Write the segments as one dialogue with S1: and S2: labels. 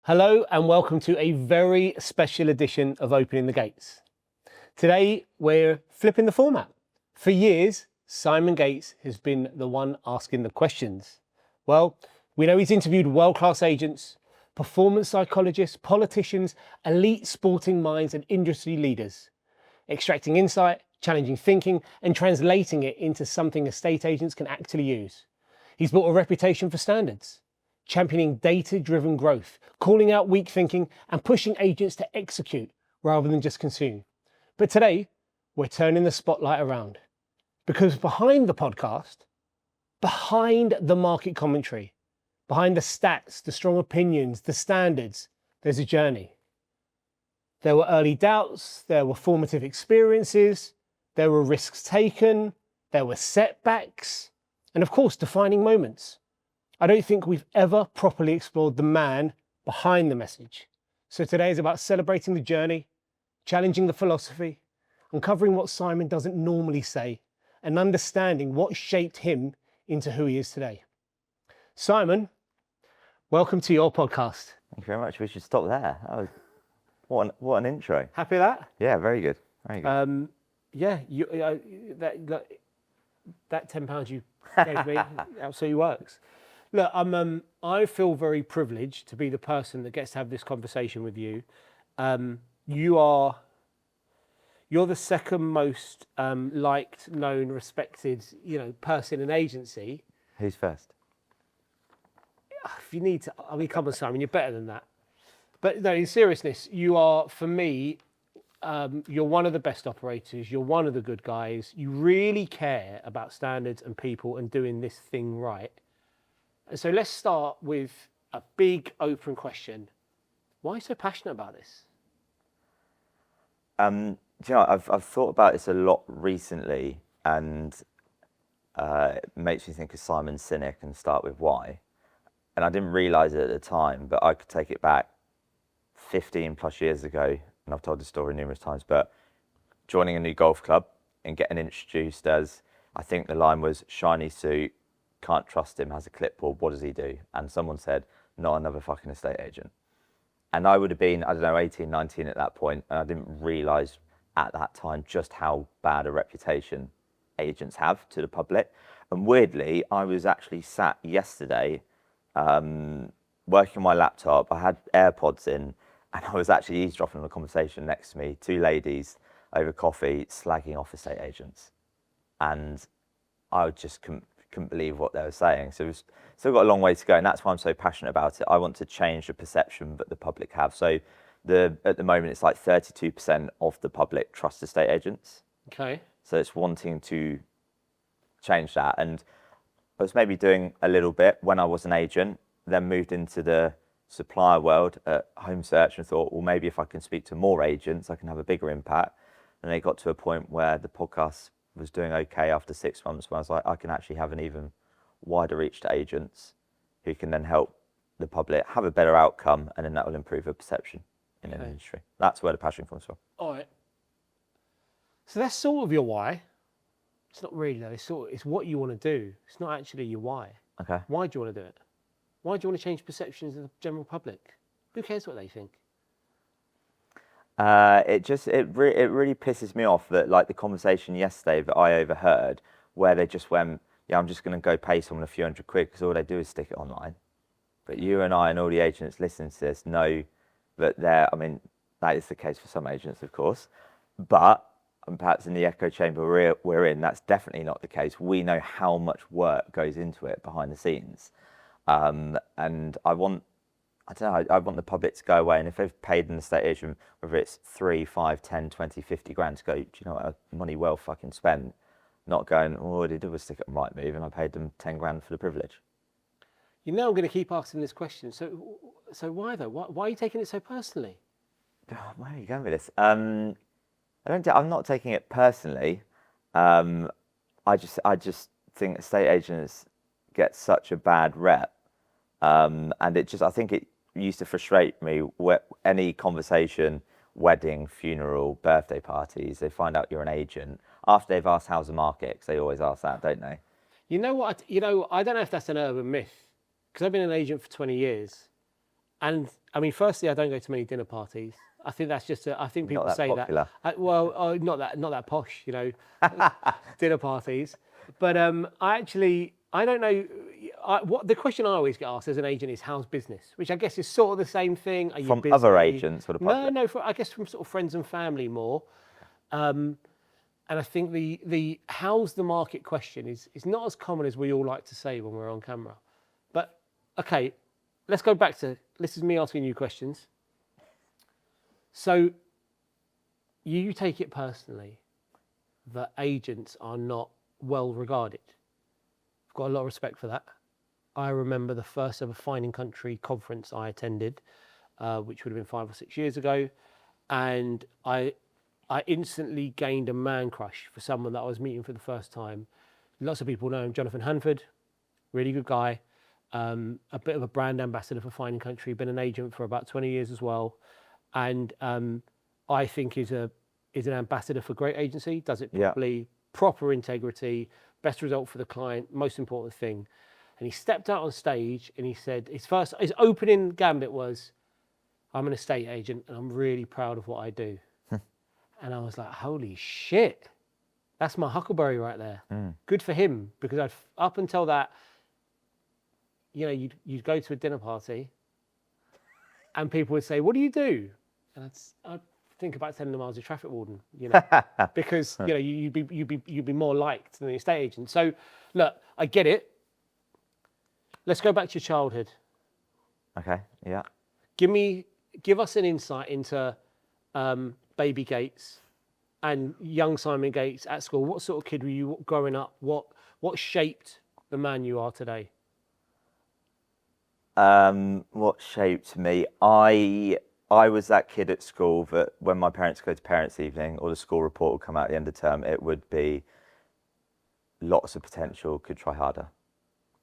S1: Hello and welcome to a very special edition of Opening the Gates. Today we're flipping the format. For years, Simon Gates has been the one asking the questions. Well, we know he's interviewed world-class agents, performance psychologists, politicians, elite sporting minds and industry leaders, extracting insight, challenging thinking and translating it into something estate agents can actually use. He's built a reputation for standards, championing data-driven growth, calling out weak thinking and pushing agents to execute rather than just consume. But today, we're turning the spotlight around because behind the podcast, behind the market commentary, behind the stats, the strong opinions, the standards, there's a journey. There were early doubts, there were formative experiences, there were risks taken, there were setbacks, and of course, defining moments. I don't think we've ever properly explored the man behind the message. So today is about celebrating the journey, challenging the philosophy, uncovering what Simon doesn't normally say, and understanding what shaped him into who he is today. Simon, welcome to your podcast.
S2: Thank you very much. We should stop there. What an intro.
S1: Happy with that?
S2: Yeah, very good. Very good.
S1: That £10 you gave me absolutely works. Look, I feel very privileged to be the person that gets to have this conversation with you. You're the second most liked, known, respected, person in agency.
S2: Who's first?
S1: If you need to, come on, Simon, you're better than that. But no, in seriousness, you are, for me, you're one of the best operators. You're one of the good guys. You really care about standards and people and doing this thing right. And so let's start with a big open question. Why are you so passionate about this?
S2: I've thought about this a lot recently, and it makes me think of Simon Sinek and start with why. And I didn't realise it at the time, but I could take it back 15 plus years ago, and I've told this story numerous times, but joining a new golf club and getting introduced as, I think the line was, shiny suit, can't trust him, has a clipboard, what does he do? And someone said, not another fucking estate agent. And I would have been, 18, 19 at that point, and I didn't realise at that time just how bad a reputation agents have to the public. And weirdly, I was actually sat yesterday working on my laptop. I had AirPods in, and I was actually eavesdropping on a conversation next to me, two ladies over coffee slagging off estate agents. And I just couldn't believe what they were saying. So we've still got a long way to go, and that's why I'm so passionate about it. I want to change the perception that the public have. So at the moment, it's like 32% of the public trust estate agents.
S1: Okay.
S2: So it's wanting to change that. And I was maybe doing a little bit when I was an agent, then moved into the supplier world at Home Search and thought, well, maybe if I can speak to more agents, I can have a bigger impact. And it got to a point where the podcast was doing okay after 6 months, when I was like, I can actually have an even wider reach to agents who can then help the public have a better outcome, and then that will improve the perception in an industry. That's where the passion comes from.
S1: All right. So that's sort of your why. It's not really though. It's what you want to do. It's not actually your why.
S2: Okay.
S1: Why do you want to do it? Why do you want to change perceptions of the general public? Who cares what they think?
S2: It really pisses me off that, like, the conversation yesterday that I overheard, where they just went, yeah, I'm just going to go pay someone a few £100 because all they do is stick it online. But you and I and all the agents listening to this know that that is the case for some agents, of course, but perhaps in the echo chamber we're in, that's definitely not the case. We know how much work goes into it behind the scenes. And I want the public to go away, and if they've paid an estate agent, whether it's 3, 5, 10, 20, 50 grand, to go, do you know what, money well fucking spent, not going, oh, all they did was stick it on Rightmove and I paid them 10 grand for the privilege.
S1: You know I'm going to keep asking this question. So why though? Why are you taking it so personally?
S2: Where are you going with this? I'm not taking it personally. I just think estate agents get such a bad rep. And I think it used to frustrate me any conversation, wedding, funeral, birthday parties, they find out you're an agent after they've asked how's the market, because they always ask that, don't they?
S1: You know what? I don't know if that's an urban myth, because I've been an agent for 20 years, And I mean, firstly, I don't go to many dinner parties. I think that's just. I think people
S2: that
S1: say
S2: popular.
S1: that. Not that posh, you know, dinner parties. But I don't know. What the question I always get asked as an agent is, "How's business?" Which I guess is sort of the same thing. Are you
S2: From
S1: busy?
S2: other agents or the
S1: No,
S2: public?
S1: no. I guess from sort of friends and family more. And I think the how's the market question is not as common as we all like to say when we're on camera. But okay, let's go back to this is me asking you questions. So you take it personally that agents are not well regarded. I've got a lot of respect for that. I remember the first ever Fine and Country conference I attended, which would have been 5 or 6 years ago, and I instantly gained a man crush for someone that I was meeting for the first time. Lots of people know him, Jonathan Hanford, really good guy, a bit of a brand ambassador for Fine and Country, been an agent for about 20 years as well, and I think is an ambassador for great agency, does it properly, proper integrity, best result for the client, most important thing. And he stepped out on stage and he said his opening gambit was, "I'm an estate agent and I'm really proud of what I do." And I was like, holy shit, that's my huckleberry right there. Good for him, because up until that, you know, you'd go to a dinner party and people would say, "What do you do?" And I'd think about telling them I was a traffic warden, you know, because you know you'd be more liked than the estate agent. So look, I get it. Let's go back to your childhood.
S2: Okay. Yeah.
S1: Give us an insight into baby Gates and young Simon Gates at school. What sort of kid were you growing up? What shaped the man you are today?
S2: What shaped me? I was that kid at school that when my parents go to parents' evening or the school report would come out at the end of term, it would be lots of potential, could try harder.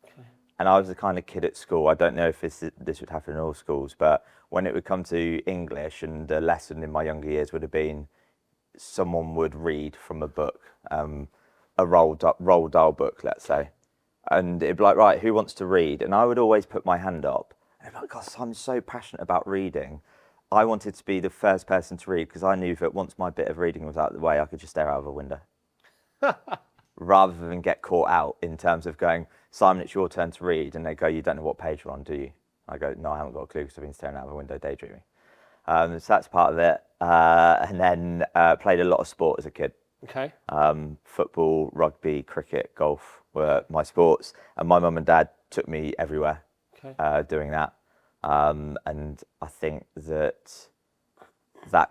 S1: Okay.
S2: And I was the kind of kid at school, I don't know if this would happen in all schools, but when it would come to English, and a lesson in my younger years would have been someone would read from a book, a Roald Dahl book, let's say. And it'd be like, right, who wants to read? And I would always put my hand up. And I'd be like, gosh, I'm so passionate about reading. I wanted to be the first person to read because I knew that once my bit of reading was out of the way, I could just stare out of a window. Rather than get caught out in terms of going, "Simon, it's your turn to read." And they go, "You don't know what page we're on, do you?" I go, "No, I haven't got a clue because I've been staring out of a window daydreaming." So that's part of it. And then played a lot of sport as a kid.
S1: Okay.
S2: Football, rugby, cricket, golf were my sports. And my mum and dad took me everywhere doing that. And I think that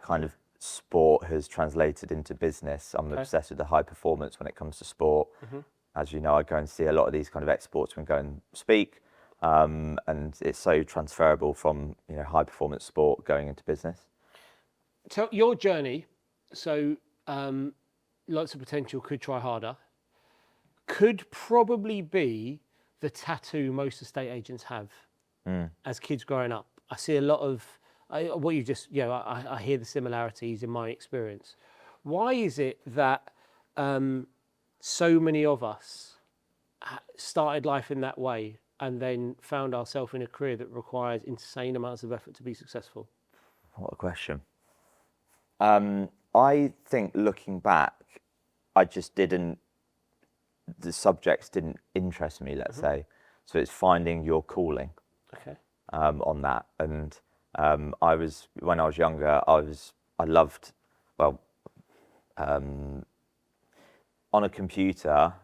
S2: kind of sport has translated into business. I'm obsessed with the high performance when it comes to sport. As you know, I go and see a lot of these kind of exports when I go and speak. And it's so transferable from, you know, high performance sport going into business.
S1: So your journey, lots of potential, could try harder, could probably be the tattoo most estate agents have as kids growing up. I see a lot of what you just, you know, I hear the similarities in my experience. Why is it that so many of us started life in that way and then found ourselves in a career that requires insane amounts of effort to be successful?
S2: What a question. I think looking back, the subjects didn't interest me, let's say. So it's finding your calling on that. And when I was younger, I loved, on a computer,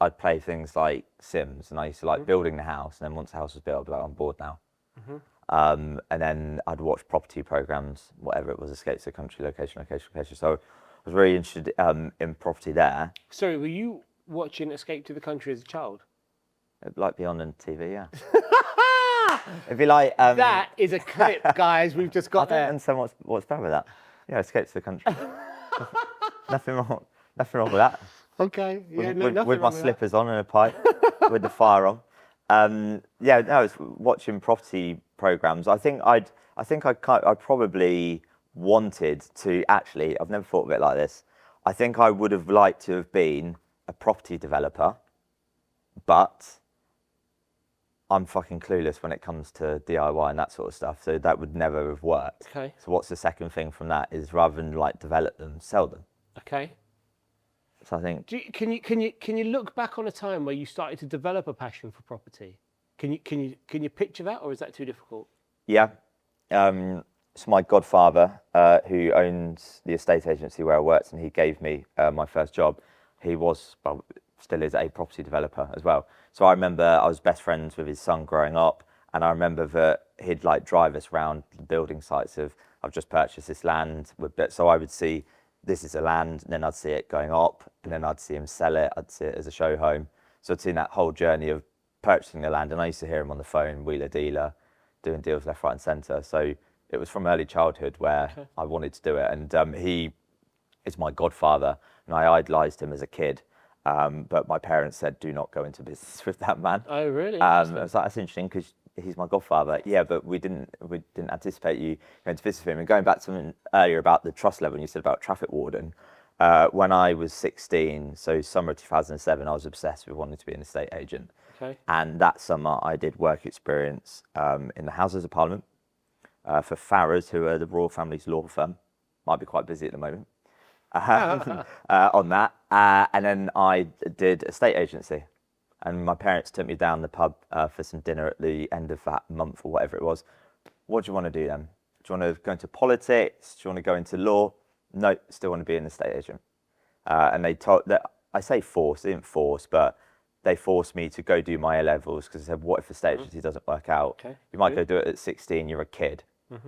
S2: I'd play things like Sims, and I used to like building the house. And then once the house was built, I'd be like, "I'm bored now." And then I'd watch property programs, whatever it was, Escape to the Country, location. So I was really interested in property there.
S1: Sorry, were you watching Escape to the Country as a child?
S2: It'd like be on TV, yeah. It'd be like
S1: that is a clip, guys. We've just got there.
S2: I don't understand what's bad with that. Yeah, Escape to the Country. Nothing wrong with that.
S1: Okay. Yeah,
S2: with my slippers on and a pipe, with the fire on. Yeah, no, I was watching property programs. I think I probably wanted to actually. I've never thought of it like this. I think I would have liked to have been a property developer, but I'm fucking clueless when it comes to DIY and that sort of stuff. So that would never have worked.
S1: Okay.
S2: So what's the second thing from that is rather than like develop them, sell them.
S1: Okay.
S2: So I think
S1: Can you look back on a time where you started to develop a passion for property? Can you picture that, or is that too difficult?
S2: yeah. So my godfather, who owns the estate agency where I worked, and he gave me my first job. He was, well, still is a property developer as well. So I remember I was best friends with his son growing up, and I remember that he'd like drive us around the building sites of I've just purchased this land so I would see this is a land, and then I'd see it going up, and then I'd see him sell it. I'd see it as a show home. So I'd seen that whole journey of purchasing the land, and I used to hear him on the phone, wheeler dealer, doing deals left, right, and centre. So it was from early childhood where I wanted to do it, and he is my godfather, and I idolised him as a kid. But my parents said, "Do not go into business with that man."
S1: Oh, really?
S2: I was like, "That's interesting because he's my godfather." Yeah, but we didn't anticipate you going to business with him. And going back to something earlier about the trust level, and you said about traffic warden. When I was 16, so summer of 2007, I was obsessed with wanting to be an estate agent.
S1: Okay.
S2: And that summer, I did work experience in the Houses of Parliament for Farrers, who are the royal family's law firm. Might be quite busy at the moment. On that. And then I did estate agency. And my parents took me down the pub for some dinner at the end of that month or whatever it was. What do you want to do then? Do you want to go into politics? Do you want to go into law? No, still want to be an estate agent. And they told that, I say force, they didn't force, but they forced me to go do my A-levels because they said, what if estate agency doesn't work out?
S1: Okay.
S2: You might go do it at 16, you're a kid.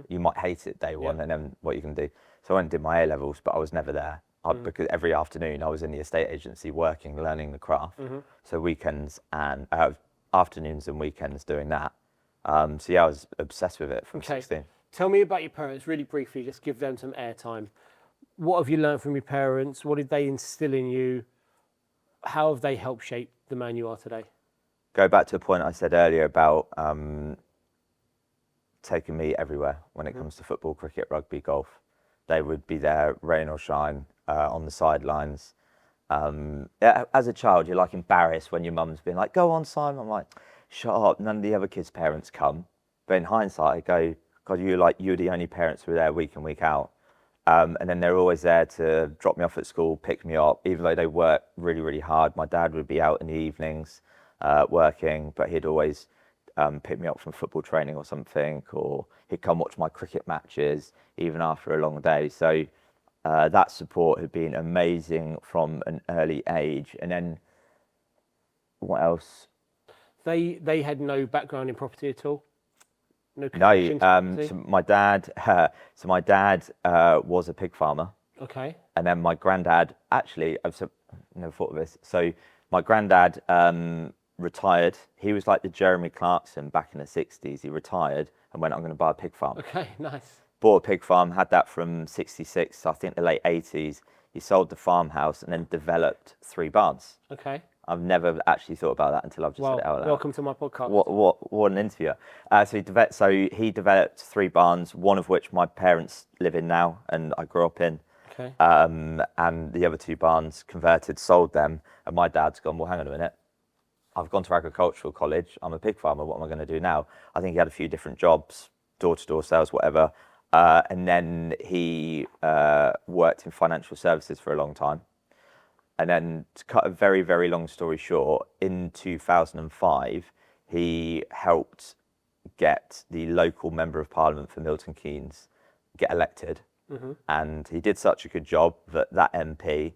S2: You might hate it day one, and then what you can do. So I went and did my A-levels, but I was never there because every afternoon I was in the estate agency working, learning the craft. So weekends and afternoons and weekends doing that. So yeah, I was obsessed with it from 16.
S1: Tell me about your parents, really briefly. Just give them some airtime. What have you learned from your parents? What did they instill in you? How have they helped shape the man you are today?
S2: Go back to a point I said earlier about taking me everywhere when it comes to football, cricket, rugby, golf. They would be there, rain or shine, on the sidelines. As a child, you're like embarrassed when your mum's been like, "Go on, Simon." I'm like, "Shut up." None of the other kids' parents come. But in hindsight, I go, "God, you're the only parents who are there week in, week out." And then they're always there to drop me off at school, pick me up, even though they work really, really hard. My dad would be out in the evenings working, but he'd always pick me up from football training or something, or he'd come watch my cricket matches even after a long day. So that support had been amazing from an early age. And then what else?
S1: They had no background in property at all? No.
S2: So my dad was a pig farmer.
S1: Okay.
S2: And then my granddad, actually, I've never thought of this. So my granddad retired. He was like the Jeremy Clarkson back in the 60s. He retired and went, "I'm going to buy a pig farm."
S1: Okay, nice.
S2: Bought a pig farm, had that from 66, I think the late 80s. He sold the farmhouse and then developed 3 barns.
S1: Okay.
S2: I've never actually thought about that until I've just said it out loud.
S1: Welcome to my podcast.
S2: What an interviewer. So he developed 3 barns, one of which my parents live in now and I grew up in.
S1: Okay.
S2: And the other 2 barns converted, sold them. And my dad's gone, "Well, hang on a minute. I've gone to agricultural college. I'm a pig farmer. What am I going to do now?" I think he had a few different jobs, door-to-door sales, whatever. And then he worked in financial services for a long time. And then, to cut a very, very long story short, in 2005, he helped get the local member of parliament for Milton Keynes get elected. And he did such a good job that MP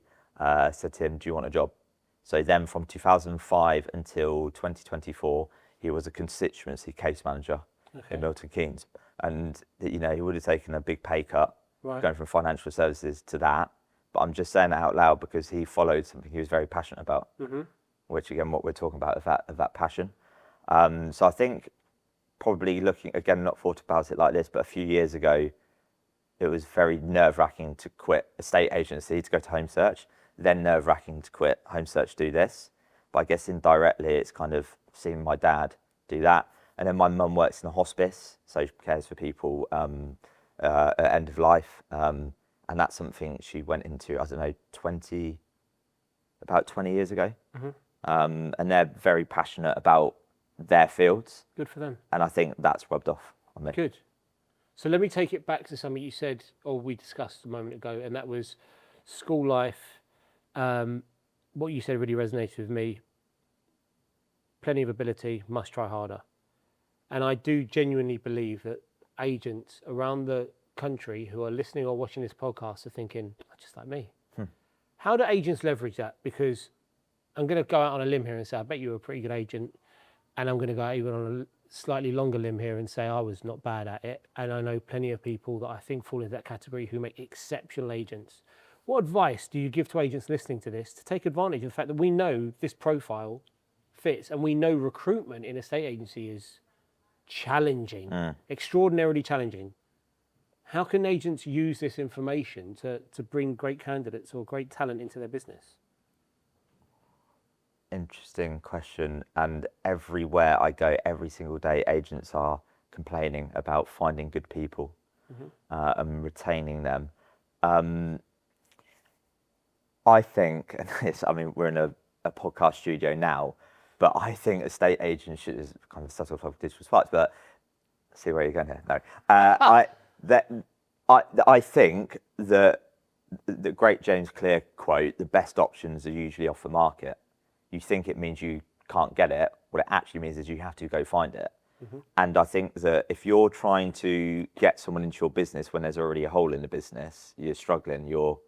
S2: said to him, "Do you want a job?" So then from 2005 until 2024, he was a constituency case manager in Milton Keynes. And he would have taken a big pay cut going from financial services to that. But I'm just saying that out loud because he followed something he was very passionate about, which again, what we're talking about of that passion. So I think probably looking, again, not thought about it like this, but a few years ago, it was very nerve-wracking to quit estate agency to go to home search, then nerve-wracking to quit home search, do this. But I guess indirectly, it's kind of seeing my dad do that. And then my mum works in a hospice, so she cares for people at end of life. And that's something she went into, I don't know, about 20 years ago. And they're very passionate about their fields.
S1: Good for them.
S2: And I think that's rubbed off on me.
S1: Good. So let me take it back to something you said, or we discussed a moment ago, and that was school life. What you said really resonated with me. Plenty of ability, must try harder. And I do genuinely believe that agents around the country who are listening or watching this podcast are thinking, oh, just like me. How do agents leverage that? Because I'm going to go out on a limb here and say, I bet you're a pretty good agent. And I'm going to go out even on a slightly longer limb here and say I was not bad at it. And I know plenty of people that I think fall into that category who make exceptional agents. What advice do you give to agents listening to this to take advantage of the fact that we know this profile fits and we know recruitment in a estate agency is challenging, extraordinarily challenging? How can agents use this information to bring great candidates or great talent into their business?
S2: Interesting question. And everywhere I go, every single day, agents are complaining about finding good people and retaining them. I think, and this, I mean, we're in a podcast studio now, but I think estate agents should, is kind of subtle talk of digital sparks, but see where you're going here. No, I think that the great James Clear quote, the best options are usually off the market. You think it means you can't get it. What it actually means is you have to go find it. And I think that if you're trying to get someone into your business when there's already a hole in the business, you're struggling, you're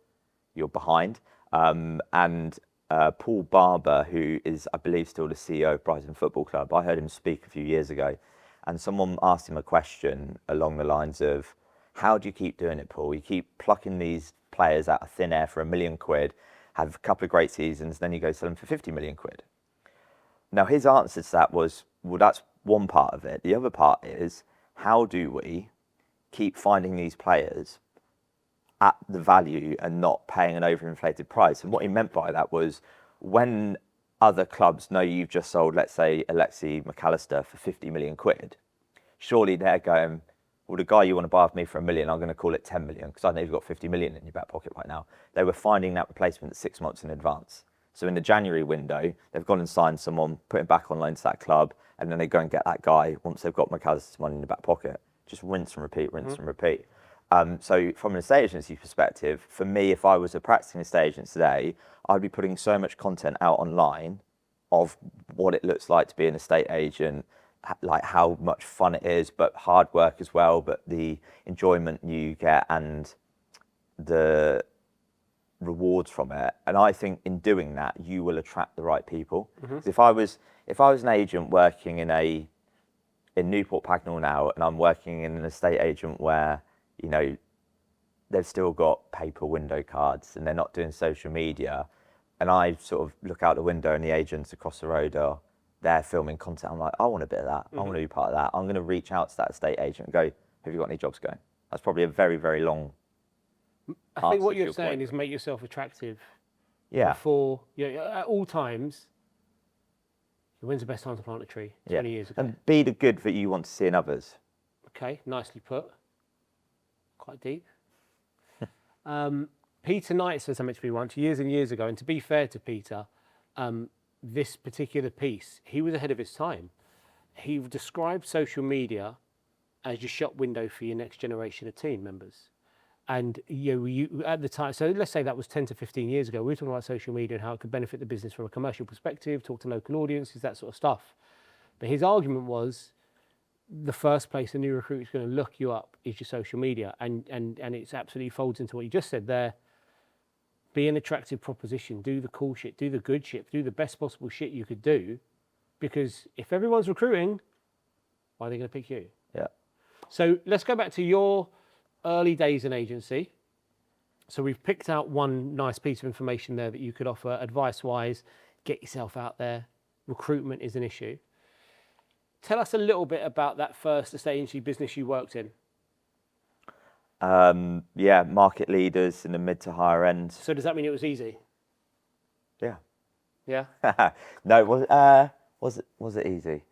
S2: behind. Paul Barber, who is, I believe, still the CEO of Brighton Football Club, I heard him speak a few years ago, and someone asked him a question along the lines of, how do you keep doing it, Paul? You keep plucking these players out of thin air for £1 million, have a couple of great seasons, then you go sell them for 50 million quid. Now, his answer to that was, well, that's one part of it. The other part is, how do we keep finding these players at the value and not paying an overinflated price? And what he meant by that was, when other clubs know you've just sold, let's say, Alexi McAllister for 50 million quid, surely they're going, well, the guy you want to buy off me for £1 million, I'm going to call it 10 million because I know you've got 50 million in your back pocket right now. They were finding that replacement 6 months in advance. So in the January window, they've gone and signed someone, put him back on loan to that club, and then they go and get that guy once they've got McAllister's money in the back pocket. Just rinse and repeat, rinse and repeat. So from an estate agency perspective, for me, if I was a practicing estate agent today, I'd be putting so much content out online of what it looks like to be an estate agent, like how much fun it is, but hard work as well, but the enjoyment you get and the rewards from it. And I think in doing that, you will attract the right people. If I was an agent working in Newport Pagnell now, and I'm working in an estate agent where, you know, they've still got paper window cards and they're not doing social media, and I sort of look out the window and the agents across the road they're filming content, I'm like, I want a bit of that. I want to be part of that. I'm going to reach out to that estate agent and go, have you got any jobs going? That's probably a very, very long
S1: I think what you're saying is make yourself attractive.
S2: Yeah.
S1: Before, at all times, when's the best time to plant a tree? 20 years ago.
S2: And be the good that you want to see in others.
S1: Okay, nicely put. Quite deep. Peter Knight said something to me once, years and years ago, and to be fair to Peter, this particular piece, he was ahead of his time. He described social media as your shop window for your next generation of team members. And you at the time, so let's say that was 10 to 15 years ago, we were talking about social media and how it could benefit the business from a commercial perspective, talk to local audiences, that sort of stuff. But his argument was, the first place a new recruit is going to look you up is your social media. And it absolutely folds into what you just said there. Be an attractive proposition, do the cool shit, do the good shit, do the best possible shit you could do. Because if everyone's recruiting, why are they going to pick you?
S2: Yeah.
S1: So let's go back to your early days in agency. So we've picked out one nice piece of information there that you could offer advice-wise. Get yourself out there. Recruitment is an issue. Tell us a little bit about that first estate agency business you worked in.
S2: Market leaders in the mid to higher end.
S1: So does that mean it was easy?
S2: Yeah.
S1: Yeah?
S2: No, was it easy?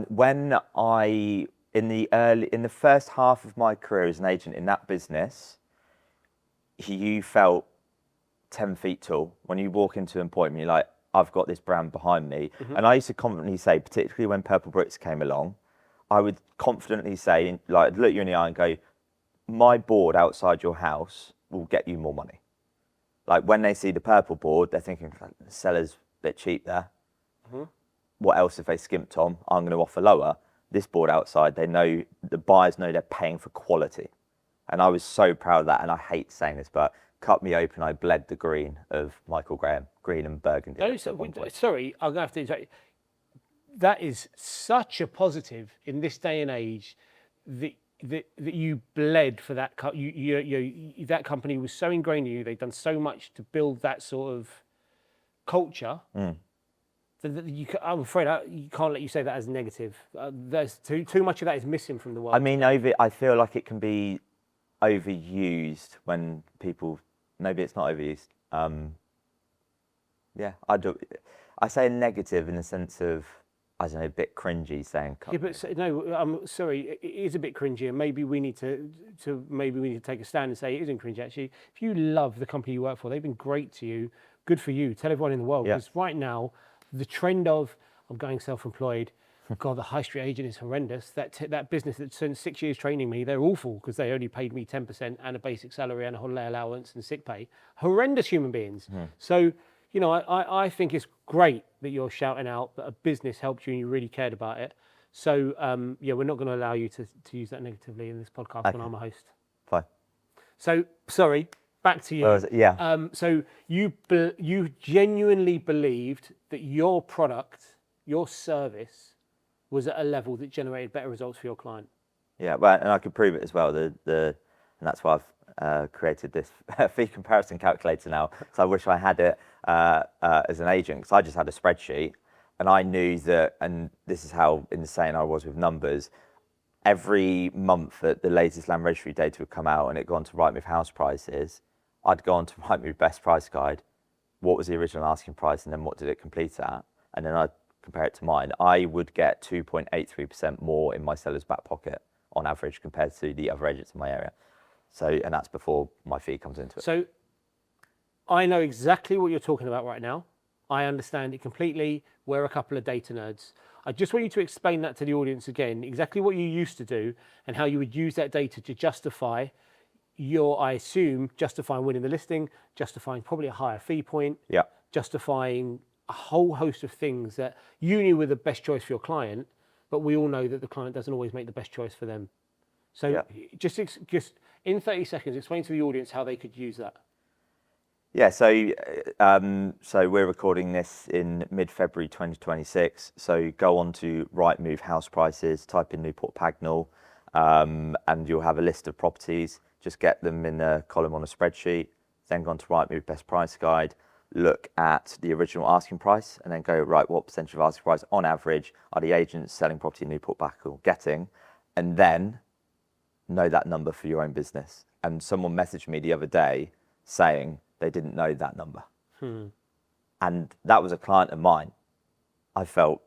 S2: When in the first half of my career as an agent in that business, you felt 10 feet tall. When you walk into an appointment, you're like, I've got this brand behind me. And I used to confidently say, particularly when Purple Bricks came along, I would confidently say, like, look you in the eye and go, my board outside your house will get you more money. Like when they see the purple board, they're thinking, the seller's a bit cheap there. What else have they skimped on? I'm going to offer lower. This board outside, they know, the buyers know they're paying for quality. And I was so proud of that. And I hate saying this, but cut me open, I bled the green of Michael Graham, green and burgundy.
S1: No, sorry, I'm going to have to say, that is such a positive in this day and age that you bled for that. That company was so ingrained in you. They've done so much to build that sort of culture. I'm afraid you can't let you say that as negative. There's too much of that is missing from the world.
S2: I mean, I feel like it can be overused when people. Maybe it's not overused. Yeah, I say negative in the sense of, I don't know, a bit cringy saying.
S1: Yeah, but no, I'm sorry. It is a bit cringy, and maybe we need to take a stand and say it isn't cringy. Actually, if you love the company you work for, they've been great to you. Good for you. Tell everyone in the world, because right now the trend of going self-employed, God, the high street agent is horrendous. That business that spent 6 years training me, they're awful because they only paid me 10% and a basic salary and a holiday allowance and sick pay. Horrendous human beings. So, you know, I think it's great that you're shouting out that a business helped you and you really cared about it. So, yeah, we're not going to allow you to use that negatively in this podcast when I'm a host.
S2: Fine.
S1: So, sorry, back to you.
S2: Yeah.
S1: So you genuinely believed that your product, your service, was at a level that generated better results for your client.
S2: Yeah, well, and I could prove it as well. And that's why I've created this fee comparison calculator now. So I wish I had it as an agent, because I just had a spreadsheet, and I knew that. And this is how insane I was with numbers. Every month that the latest land registry data would come out and it go on to Rightmove house prices, I'd go on to Rightmove best price guide. What was the original asking price, and then what did it complete at? And then I'd compare it to mine. I would get 2.83% more in my seller's back pocket on average compared to the other agents in my area. So, and that's before my fee comes into it.
S1: So I know exactly what you're talking about right now. I understand it completely. We're a couple of data nerds. I just want you to explain that to the audience again, exactly what you used to do and how you would use that data to justify I assume, justifying winning the listing, justifying probably a higher fee point, justifying a whole host of things that you knew were the best choice for your client, but we all know that the client doesn't always make the best choice for them. So just in 30 seconds, explain to the audience how they could use that.
S2: Yeah, so we're recording this in mid-February 2026. So go on to Rightmove house prices, type in Newport Pagnell, and you'll have a list of properties. Just get them in a column on a spreadsheet, then go on to Rightmove best price guide, look at the original asking price, and then go, right, what percentage of asking price on average are the agents selling property in Newport Pagnell getting? And then know that number for your own business. And someone messaged me the other day saying they didn't know that number. And that was a client of mine. I felt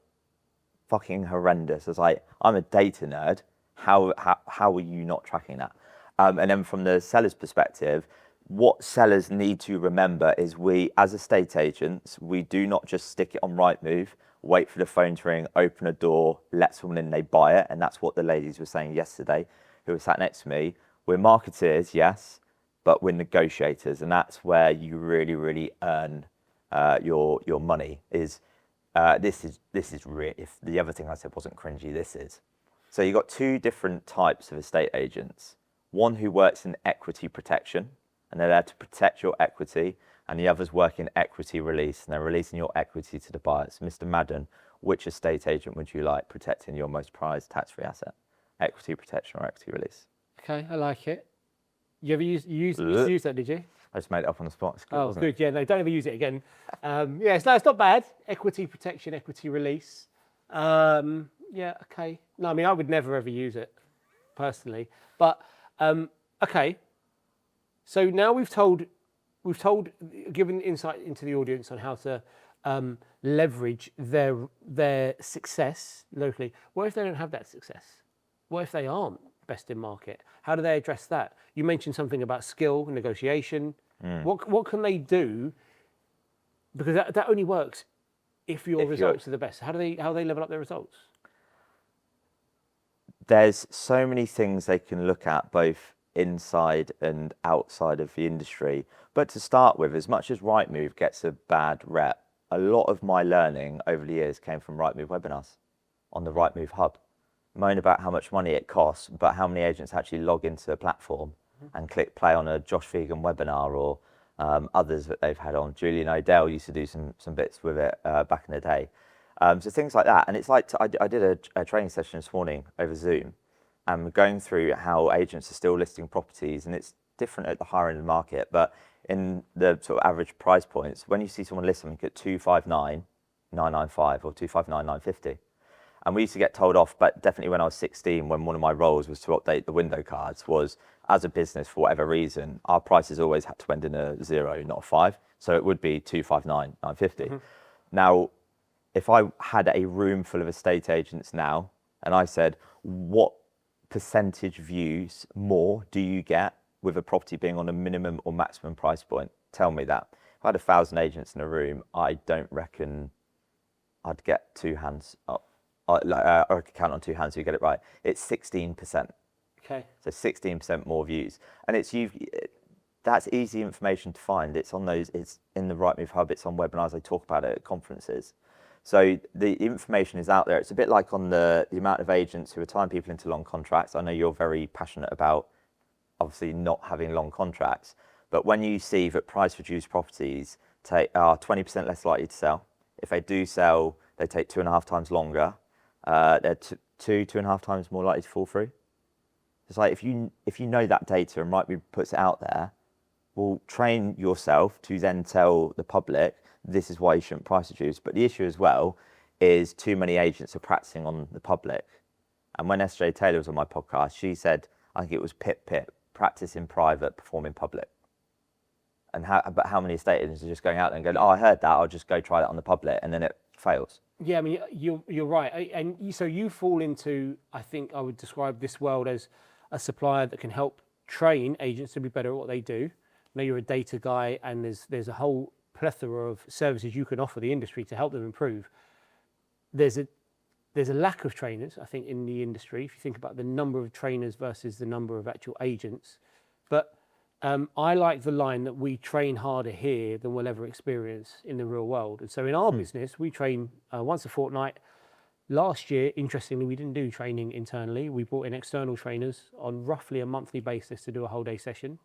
S2: fucking horrendous. I was like, I'm a data nerd. How are you not tracking that? And then from the seller's perspective, what sellers need to remember is we, as estate agents, we do not just stick it on Rightmove, wait for the phone to ring, open a door, let someone in, they buy it. And that's what the ladies were saying yesterday, who were sat next to me. We're marketers, yes, but we're negotiators. And that's where you really, really earn your money. This is real. If the other thing I said wasn't cringy, this is. So you've got two different types of estate agents. One who works in equity protection, and they're there to protect your equity, and the others work in equity release, and they're releasing your equity to the buyers. Mr. Madden, which estate agent would you like protecting your most prized tax-free asset? Equity protection or equity release?
S1: Okay, I like it. You ever used that, did you?
S2: I just made it up on the spot. It's good,
S1: good. Yeah, no, don't ever use it again. It's not bad. Equity protection, equity release. Yeah, okay. No, I mean, I would never ever use it personally, but okay. So now we've given insight into the audience on how to leverage their success locally. What if they don't have that success? What if they aren't best in market? How do they address that? You mentioned something about skill, negotiation. What can they do? Because that only works if your results are the best? How do they level up their results?
S2: There's so many things they can look at, both inside and outside of the industry. But to start with, as much as Rightmove gets a bad rep, a lot of my learning over the years came from Rightmove webinars on the Rightmove hub. Moan about how much money it costs, but how many agents actually log into a platform and click play on a Josh Fegan webinar, or others that they've had on. Julian O'Dell used to do some bits with it back in the day. So things like that. And it's like, I did a training session this morning over Zoom, and we're going through how agents are still listing properties, and it's different at the higher end of the market, but in the sort of average price points, when you see someone list something at 259, 995 or 259, 950, and we used to get told off, but definitely when I was 16, when one of my roles was to update the window cards, was as a business, for whatever reason, our prices always had to end in a 0, not a 5. So it would be 259, 950. Now, if I had a room full of estate agents now, and I said, what percentage views more do you get with a property being on a minimum or maximum price point? Tell me that. If I had 1,000 agents in a room, I don't reckon I'd get 2 hands up. I could count on 2 hands so you get it right. It's 16%.
S1: Okay.
S2: So 16% more views. And that's easy information to find. It's on those, it's in the Rightmove hub, it's on webinars, I talk about it at conferences. So the information is out there. It's a bit like on the amount of agents who are tying people into long contracts. I know you're very passionate about obviously not having long contracts, but when you see that price reduced properties are 20% less likely to sell, if they do sell, they take 2.5 times longer, they're 2.5 times more likely to fall through. It's like, if you know that data and Rightmove puts it out there, well, train yourself to then tell the public this is why you shouldn't price reduce. But the issue as well is too many agents are practicing on the public. And when SJ Taylor was on my podcast, she said, I think it was pip, practice in private, perform in public. And how many estate agents are just going out there and going, oh, I heard that, I'll just go try that on the public, and then it fails.
S1: Yeah, I mean, you're right. So you fall into, I think I would describe this world as a supplier that can help train agents to be better at what they do. Now you're a data guy, and there's a whole plethora of services you can offer the industry to help them improve. There's a lack of trainers, I think, in the industry, if you think about the number of trainers versus the number of actual agents. But I like the line that we train harder here than we'll ever experience in the real world. And so in our business, we train once a fortnight. Last year, interestingly, we didn't do training internally. We brought in external trainers on roughly a monthly basis to do a whole day session.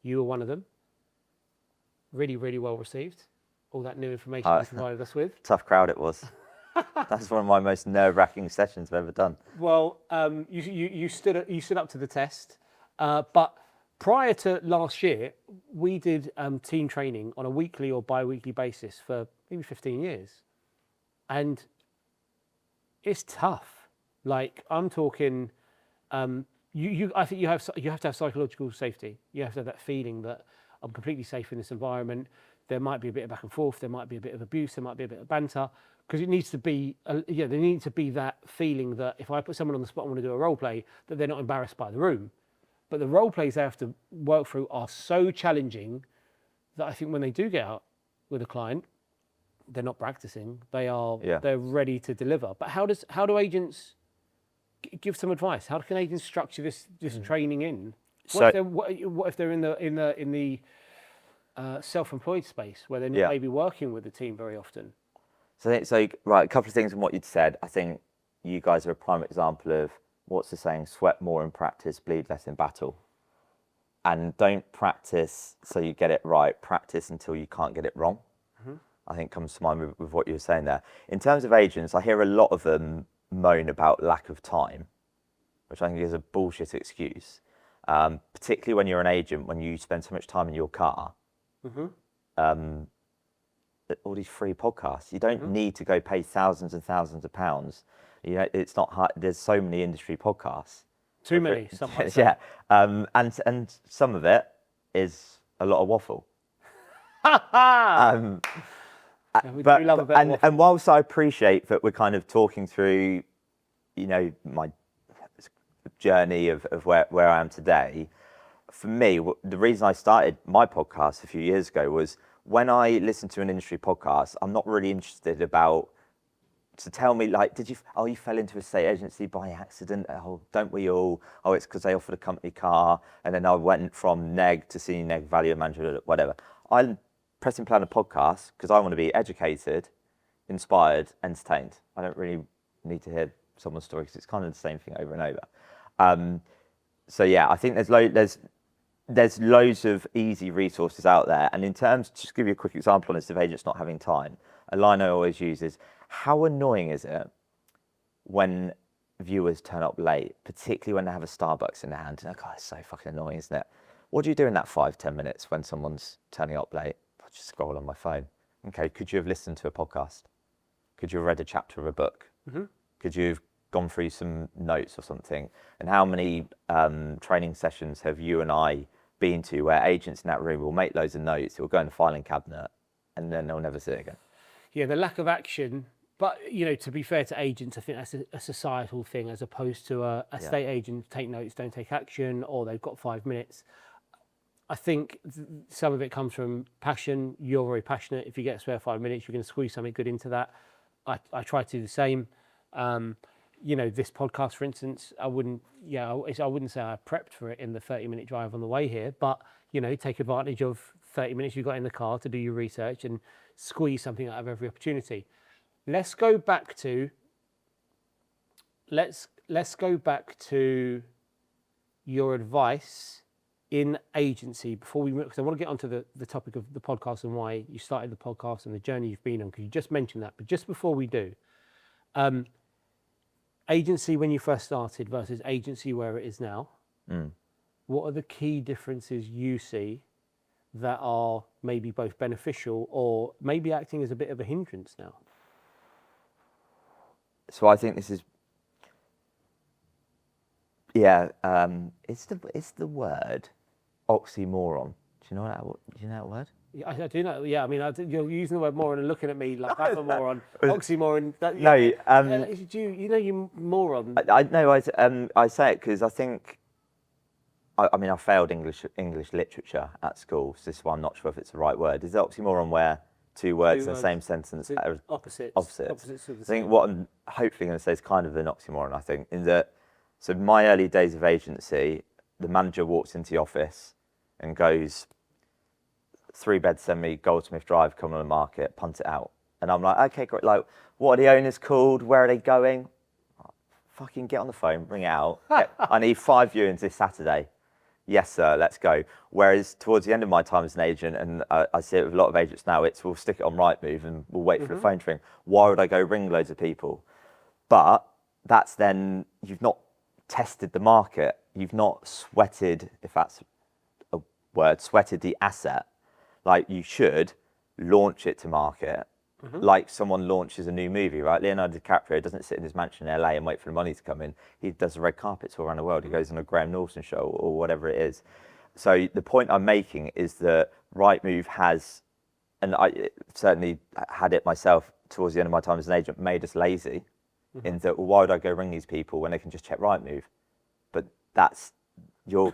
S1: You were one of them. Really, really well received. All that new information you provided us with.
S2: Tough crowd it was. That's one of my most nerve-wracking sessions I've ever done.
S1: Well, you stood up to the test. But prior to last year, we did team training on a weekly or bi-weekly basis for maybe 15 years. And it's tough. Like, I'm talking, I think you have to have psychological safety. You have to have that feeling that I'm completely safe in this environment. There might be a bit of back and forth. There might be a bit of abuse. There might be a bit of banter. Because it needs to be, there needs to be that feeling that if I put someone on the spot and want to do a role play, that they're not embarrassed by the room. But the role plays they have to work through are so challenging that I think when they do get out with a client, they're not practicing. They're ready to deliver. But how do agents give some advice? How can agents structure this training in? What if they're in the self-employed space where they're not maybe working with the team very often?
S2: So right, a couple of things on what you'd said. I think you guys are a prime example of what's the saying, sweat more in practice, bleed less in battle. And don't practice so you get it right, practice until you can't get it wrong. I think comes to mind with what you were saying there. In terms of agents, I hear a lot of them moan about lack of time, which I think is a bullshit excuse. Particularly when you're an agent, when you spend so much time in your car. All these free podcasts, you don't need to go pay thousands and thousands of pounds. You know, it's not hard. There's so many industry podcasts.
S1: Too many, some might say.
S2: Yeah, and some of it is a lot of waffle. And whilst I appreciate that we're kind of talking through, you know, my journey of where I am today, for me, the reason I started my podcast a few years ago was when I listen to an industry podcast, I'm not really interested about to tell me like, you fell into a estate agency by accident? Oh, don't we all? Oh, it's because they offered a company car, and then I went from neg to senior neg value manager, whatever. I'm pressing play on a podcast because I want to be educated, inspired, entertained. I don't really need to hear someone's story because it's kind of the same thing over and over. So yeah, I think there's loads of easy resources out there. And in terms, just to give you a quick example on this of agents not having time, a line I always use is, how annoying is it when viewers turn up late, particularly when they have a Starbucks in their hand? Oh, God, it's so fucking annoying, isn't it? What do you do in that 5-10 minutes when someone's turning up late? I just scroll on my phone. Okay, could you have listened to a podcast? Could you have read a chapter of a book? Mm-hmm. Could you have gone through some notes or something? And how many training sessions have you and I been to where agents in that room will make loads of notes, it will go in the filing cabinet, and then they'll never see it again?
S1: Yeah, the lack of action. But, to be fair to agents, I think that's a societal thing, as opposed to a estate agent, take notes, don't take action, or they've got 5 minutes. I think some of it comes from passion. You're very passionate. If you get a spare 5 minutes, you're going to squeeze something good into that. I try to do the same. This podcast, for instance, I wouldn't say I prepped for it in the 30-minute drive on the way here, but, take advantage of 30 minutes you've got in the car to do your research and squeeze something out of every opportunity. Let's go back to your advice in agency before we, because I want to get onto the topic of the podcast and why you started the podcast and the journey you've been on, because you just mentioned that. But just before we do, agency when you first started versus agency where it is now, what are the key differences you see that are maybe both beneficial or maybe acting as a bit of a hindrance now?
S2: So I think this is, it's the word oxymoron. Do you know that word?
S1: Yeah, I do know. Yeah, I mean, you're using the word moron and looking at me like that's a moron. Oxymoron. You moron.
S2: I say it because I think, I failed English literature at school, so this is why I'm not sure if it's the right word. Is oxymoron where two words in the same sentence are
S1: opposites?
S2: I think what I'm hopefully going to say is kind of an oxymoron, I think, in that, so my early days of agency, the manager walks into the office and goes, 3-bed semi, Goldsmith Drive, come on the market, punt it out. And I'm like, okay, great. Like, what are the owners called? Where are they going? Fucking get on the phone, bring it out. I need 5 viewings this Saturday. Yes, sir, let's go. Whereas towards the end of my time as an agent, and I see it with a lot of agents now, it's we'll stick it on Rightmove and we'll wait for the phone to ring. Why would I go ring loads of people? But that's then, you've not tested the market. You've not sweated, if that's a word, sweated the asset. Like you should launch it to market. Like someone launches a new movie, right? Leonardo DiCaprio doesn't sit in his mansion in LA and wait for the money to come in. He does the red carpets all around the world. He goes on a Graham Norton show or whatever it is. So the point I'm making is that Rightmove has, and I certainly had it myself towards the end of my time as an agent, made us lazy in that, well, why would I go ring these people when they can just check Rightmove? But that's, you're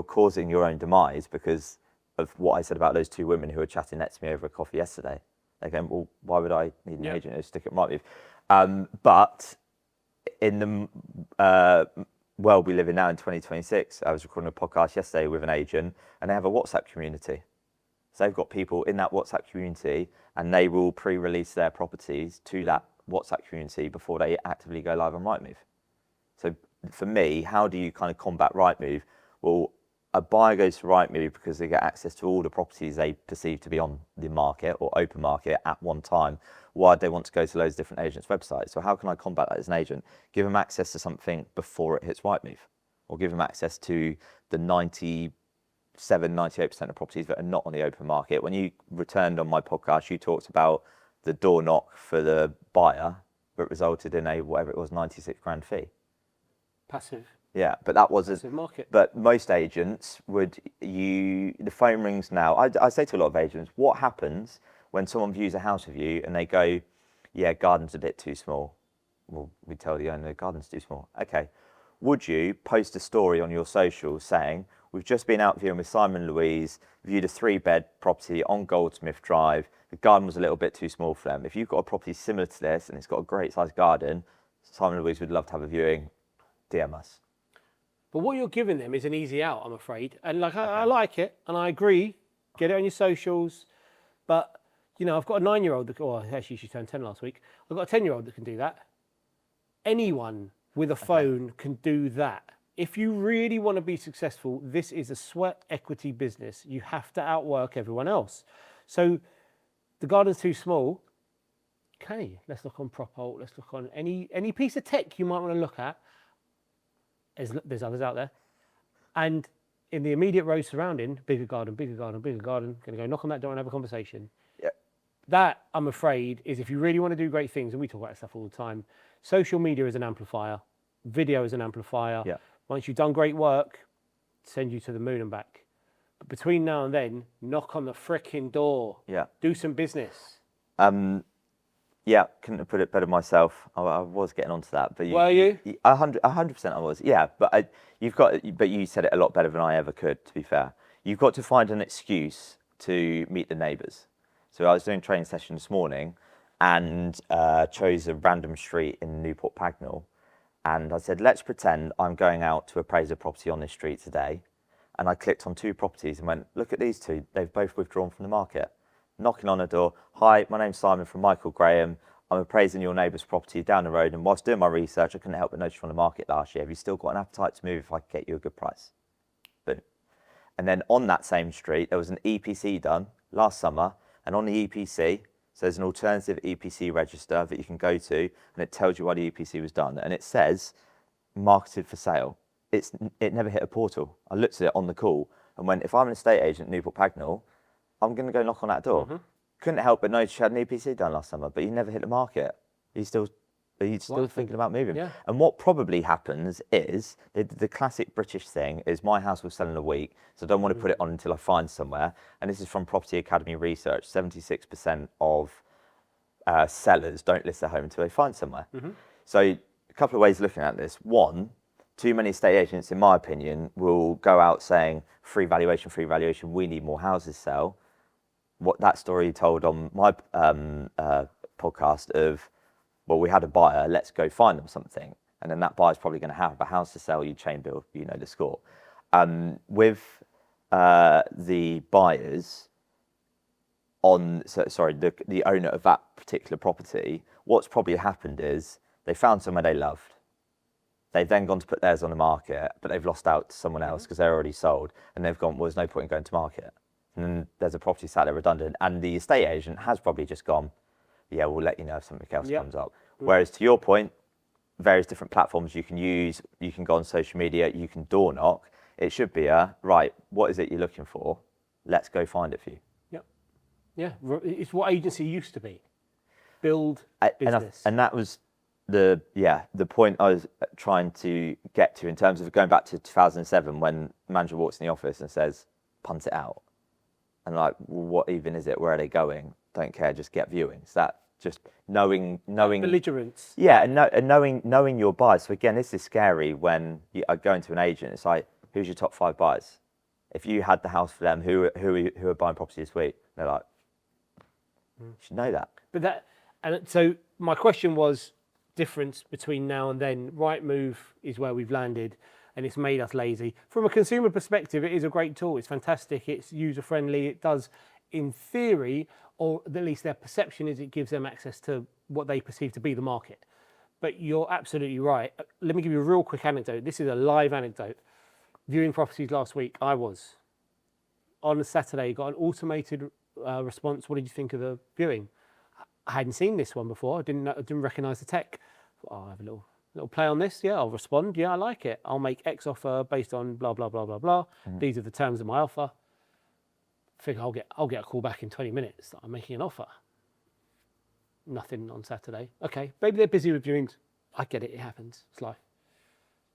S2: causing your own demise because of what I said about those 2 women who were chatting next to me over a coffee yesterday. They're going, well, why would I need an agent to stick it right with? But in the world we live in now in 2026, I was recording a podcast yesterday with an agent and they have a WhatsApp community. So they've got people in that WhatsApp community and they will pre-release their properties to that WhatsApp community before they actively go live on Rightmove. So for me, how do you kind of combat Rightmove? Well, a buyer goes to Rightmove because they get access to all the properties they perceive to be on the market or open market at one time. Why do they want to go to loads of different agents' websites? So how can I combat that as an agent? Give them access to something before it hits Rightmove, or give them access to the 98% of properties that are not on the open market. When you returned on my podcast, you talked about the door knock for the buyer, but resulted in a, whatever it was, 96 grand fee.
S1: Passive.
S2: Yeah, but that was
S1: passive market.
S2: But most agents the phone rings now. I say to a lot of agents, what happens when someone views a house with you and they go, yeah, garden's a bit too small? Well, we tell the owner the garden's too small. Okay. Would you post a story on your socials saying, We've just been out viewing with Simon and Louise, viewed a 3-bed property on Goldsmith Drive. The garden was a little bit too small for them. If you've got a property similar to this and it's got a great sized garden, Simon and Louise would love to have a viewing. DM us.
S1: But what you're giving them is an easy out, I'm afraid. And like I like it, and I agree. Get it on your socials. But you know, I've got a 9-year-old that, oh, actually she turned 10 last week. I've got a 10-year-old that can do that. Anyone with a phone can do that. If you really want to be successful, this is a sweat equity business. You have to outwork everyone else. So the garden's too small. Okay, let's look on Propult. Let's look on any piece of tech you might want to look at. There's others out there. And in the immediate road surrounding, bigger garden, bigger garden, bigger garden. Going to go knock on that door and have a conversation.
S2: Yeah.
S1: That, I'm afraid, is if you really want to do great things, and we talk about that stuff all the time, social media is an amplifier. Video is an amplifier.
S2: Yeah.
S1: Once you've done great work, send you to the moon and back. But between now and then, knock on the frickin' door.
S2: Yeah.
S1: Do some business.
S2: Yeah, couldn't have put it better myself. I was getting onto that, but
S1: Were you?
S2: 100% I was. Yeah, but you said it a lot better than I ever could. To be fair, you've got to find an excuse to meet the neighbours. So I was doing a training session this morning, and chose a random street in Newport Pagnell, and I said, let's pretend I'm going out to appraise a property on this street today, and I clicked on 2 properties and went, look at these 2. They've both withdrawn from the market. Knocking on a door. Hi, my name's Simon from Michael Graham. I'm appraising your neighbour's property down the road, and whilst doing my research, I couldn't help but notice from the market last year. Have you still got an appetite to move if I could get you a good price? Boom. And then on that same street, there was an EPC done last summer, and on the EPC, so there's an alternative EPC register that you can go to, and it tells you why the EPC was done, and it says marketed for sale. It never hit a portal. I looked at it on the call and went, if I'm an estate agent at Newport Pagnell, I'm going to go knock on that door. Mm-hmm. Couldn't help but notice you had an EPC done last summer, but you never hit the market. You're still thinking about moving.
S1: Yeah.
S2: And what probably happens is, the classic British thing is, my house will sell in a week, so I don't want to put it on until I find somewhere. And this is from Property Academy research. 76% of sellers don't list their home until they find somewhere. Mm-hmm. So a couple of ways of looking at this. One, too many estate agents, in my opinion, will go out saying, free valuation, we need more houses sell. What that story told on my podcast of, well, we had a buyer, let's go find them something. And then that buyer's probably going to have a house to sell, you chain bill, you know the score. With the buyers the owner of that particular property, what's probably happened is they found somewhere they loved. They've then gone to put theirs on the market, but they've lost out to someone else because they're already sold, and they've gone, well, there's no point in going to market. And then there's a property sat there redundant, and the estate agent has probably just gone, yeah, we'll let you know if something else comes up. Whereas to your point, various different platforms you can use, you can go on social media, you can door knock. It should be right, what is it you're looking for? Let's go find it for you.
S1: Yep. Yeah, it's what agency used to be. Build business.
S2: And that was the point I was trying to get to, in terms of going back to 2007, when the manager walks in the office and says, punt it out. And like, well, what even is it? Where are they going? Don't care, just get viewings. That just knowing
S1: belligerence.
S2: Yeah, and knowing your buyers. So again, this is scary when you are going to an agent. It's like, who's your top 5 buyers? If you had the house for them, who are buying property this week? They're like, you should know that.
S1: And so my question was, difference between now and then. Rightmove is where we've landed, and it's made us lazy. From a consumer perspective, it is a great tool. It's fantastic. It's user friendly. It does, in theory, or at least their perception is, it gives them access to what they perceive to be the market. But you're absolutely right. Let me give you a real quick anecdote. This is a live anecdote. Viewing properties last week, I was on a Saturday, got an automated response. What did you think of the viewing? I hadn't seen this one before. I didn't recognise the tech. I'll have a little play on this. Yeah, I'll respond. Yeah, I like it. I'll make X offer based on blah blah blah blah blah. These are the terms of my offer. Figure I'll get a call back in 20 minutes that I'm making an offer. Nothing on Saturday. Okay, maybe they're busy with viewings. I get it. It happens. It's life.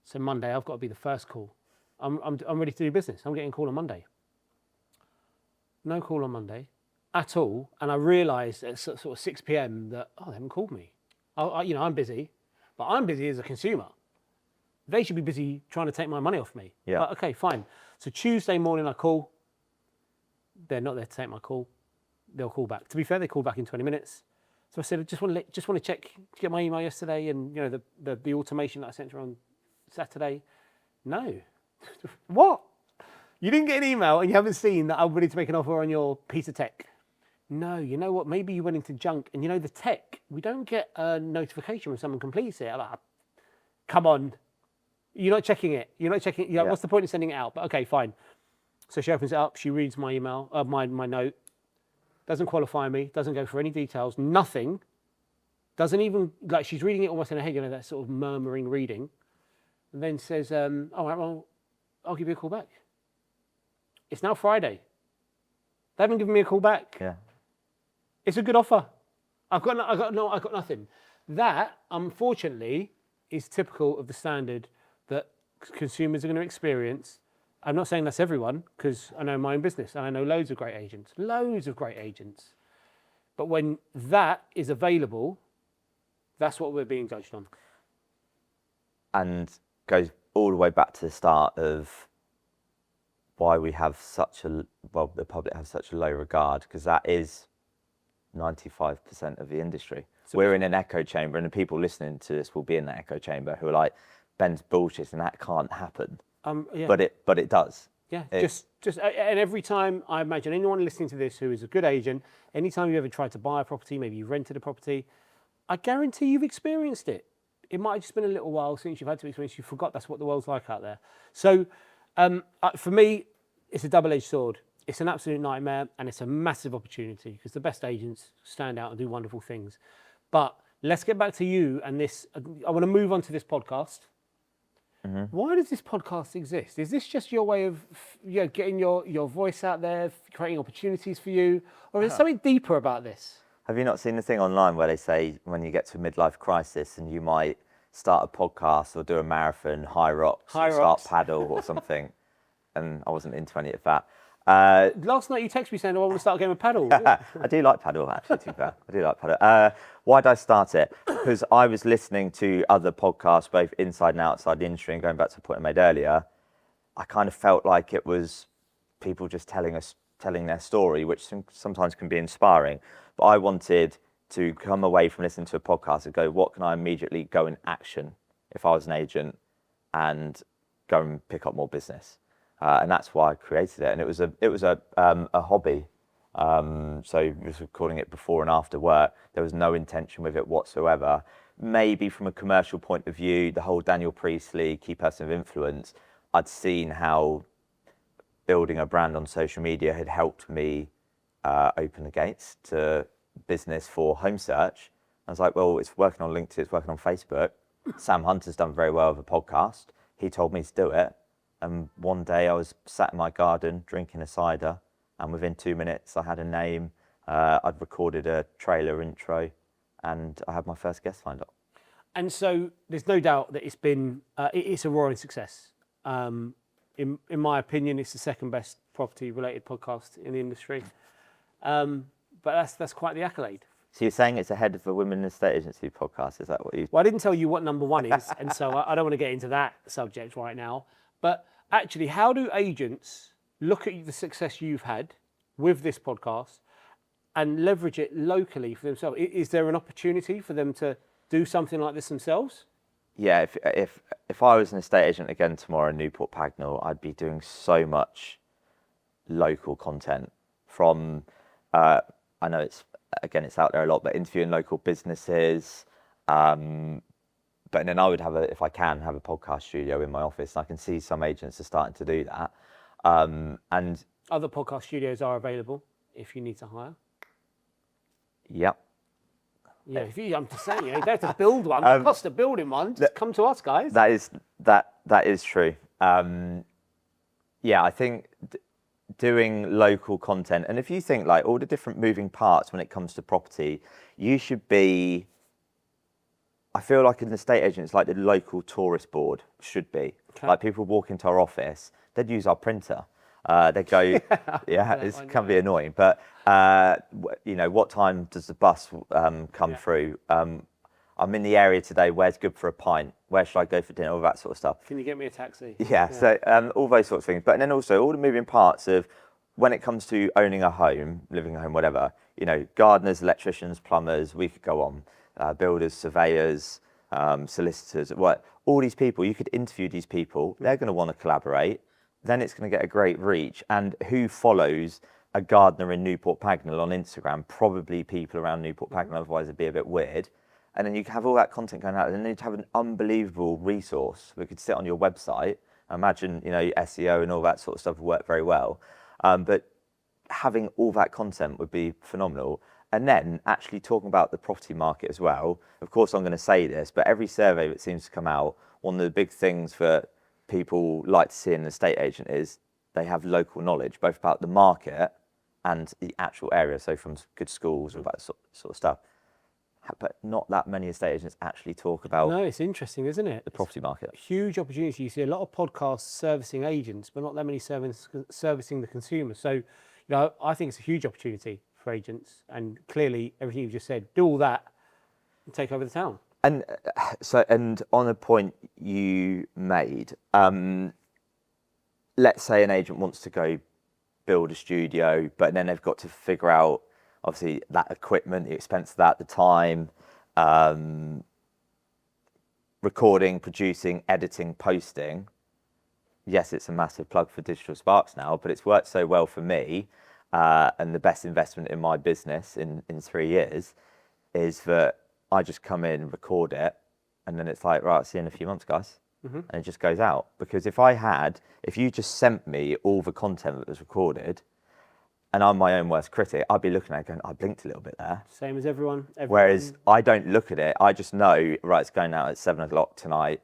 S1: So Monday, I've got to be the first call. I'm ready to do business. I'm getting a call on Monday. No call on Monday at all, and I realised at sort of 6 p.m. that they haven't called me. I'm busy, but I'm busy as a consumer. They should be busy trying to take my money off me.
S2: Yeah.
S1: But okay, fine. So Tuesday morning I call. They're not there to take my call. They'll call back. To be fair, they called back in 20 minutes. So I said, I just want to check, did you get my email yesterday and the automation that I sent you on Saturday? No. What? You didn't get an email and you haven't seen that I'm ready to make an offer on your piece of tech? No, you know what? Maybe you went into junk and the tech, we don't get a notification when someone completes it. I'm like, come on. You're not checking it. You're not checking it. Like, what's the point of sending it out? But okay, fine. So she opens it up. She reads my email, my note. Doesn't qualify me. Doesn't go for any details. Nothing. Doesn't even, like, she's reading it almost in her head, that sort of murmuring reading. And then says, all right, well, I'll give you a call back. It's now Friday. They haven't given me a call back.
S2: Yeah.
S1: It's a good offer. I've got nothing. That, unfortunately, is typical of the standard that consumers are going to experience. I'm not saying that's everyone, because I know my own business and I know loads of great agents. But when that is available, that's what we're being judged on.
S2: And goes all the way back to the start of why we have the public have such a low regard, because that is 95% of the industry. So we're in an echo chamber, and the people listening to this will be in that echo chamber who are like, Ben's bullshit and that can't happen.
S1: Yeah.
S2: But it does.
S1: Yeah, just and every time, I imagine anyone listening to this who is a good agent, anytime you ever tried to buy a property, maybe you rented a property, I guarantee you've experienced it. It might have just been a little while since you've had to experience. You forgot that's what the world's like out there. So for me, it's a double-edged sword. It's an absolute nightmare, and it's a massive opportunity because the best agents stand out and do wonderful things. But let's get back to you and this. I want to move on to this podcast. Mm-hmm. Why does this podcast exist? Is this just your way of getting your voice out there, creating opportunities for you? Or is there something deeper about this?
S2: Have you not seen the thing online where they say when you get to a midlife crisis and you might start a podcast or do a marathon, high rocks, start paddle or something? And I wasn't into any of that.
S1: Last night you texted me saying, I want to start a game of paddle.
S2: I do like paddle, actually, to be fair. I do like paddle. Why did I start it? Because I was listening to other podcasts, both inside and outside the industry, and going back to the point I made earlier, I kind of felt like it was people just telling their story, which sometimes can be inspiring. But I wanted to come away from listening to a podcast and go, what can I immediately go in action if I was an agent and go and pick up more business? And that's why I created it. And it was a hobby. So we was recording it before and after work. There was no intention with it whatsoever. Maybe from a commercial point of view, the whole Daniel Priestley, key person of influence, I'd seen how building a brand on social media had helped me open the gates to business for home search. I was like, well, it's working on LinkedIn, it's working on Facebook. Sam Hunter's done very well with a podcast. He told me to do it. And one day I was sat in my garden drinking a cider, and within 2 minutes I had a name. I'd recorded a trailer intro, and I had my first guest lined up.
S1: And so there's no doubt that it's a roaring success. In my opinion, it's the second best property-related podcast in the industry. But that's quite the accolade.
S2: So you're saying it's ahead of the Women in Estate Agency podcast? Is that what you?
S1: Well, I didn't tell you what number one is, and so I don't want to get into that subject right now. But actually, how do agents look at the success you've had with this podcast and leverage it locally for themselves? Is there an opportunity for them to do something like this themselves?
S2: Yeah, if I was an estate agent again tomorrow in Newport Pagnell, I'd be doing so much local content from, I know it's out there a lot, but interviewing local businesses. But then I would if I can, have a podcast studio in my office. And I can see some agents are starting to do that. And
S1: other podcast studios are available if you need to hire.
S2: Yep.
S1: Yeah, I'm just saying, you have to build one. The cost of building one, just come to us, guys.
S2: That is true. Yeah, I think doing local content, and if you think like all the different moving parts when it comes to property, you should be. I feel like an estate agent is like the local tourist board should be. Okay. Like people walk into our office, they'd use our printer. They'd go, it can be annoying, but what time does the bus come through? I'm in the area today, where's good for a pint? Where should I go for dinner? All that sort of stuff.
S1: Can you get me a taxi?
S2: Yeah, so all those sorts of things. But then also all the moving parts of when it comes to owning a home, living a home, whatever, gardeners, electricians, plumbers, we could go on, builders, surveyors, solicitors, all these people, you could interview these people, they're going to want to collaborate, then it's going to get a great reach. And who follows a gardener in Newport Pagnell on Instagram? Probably people around Newport Pagnell, otherwise it'd be a bit weird. And then you can have all that content going out, and then you'd have an unbelievable resource that could sit on your website. I imagine, SEO and all that sort of stuff would work very well. But having all that content would be phenomenal. And then actually talking about the property market as well. Of course, I'm going to say this, but every survey that seems to come out, one of the big things that people like to see in an estate agent is they have local knowledge, both about the market and the actual area. So from good schools, all that sort of stuff. But not that many estate agents actually talk about.
S1: No, it's interesting, isn't it?
S2: The property market.
S1: Huge opportunity. You see a lot of podcasts servicing agents, but not that many servicing the consumer. So, I think it's a huge opportunity for agents. And clearly, everything you've just said, do all that and take over the town.
S2: And and on a point you made, let's say an agent wants to go build a studio, but then they've got to figure out, obviously, that equipment, the expense of that, the time, recording, producing, editing, posting. Yes, it's a massive plug for Digital Sparks now, but it's worked so well for me, and the best investment in my business in 3 years is that I just come in, record it, and then it's like, right, I'll see you in a few months, guys. And it just goes out. Because if you just sent me all the content that was recorded, and I'm my own worst critic, I'd be looking at it going, I blinked a little bit there.
S1: Same as everyone.
S2: Whereas I don't look at it. I just know, right, it's going out at 7 o'clock tonight,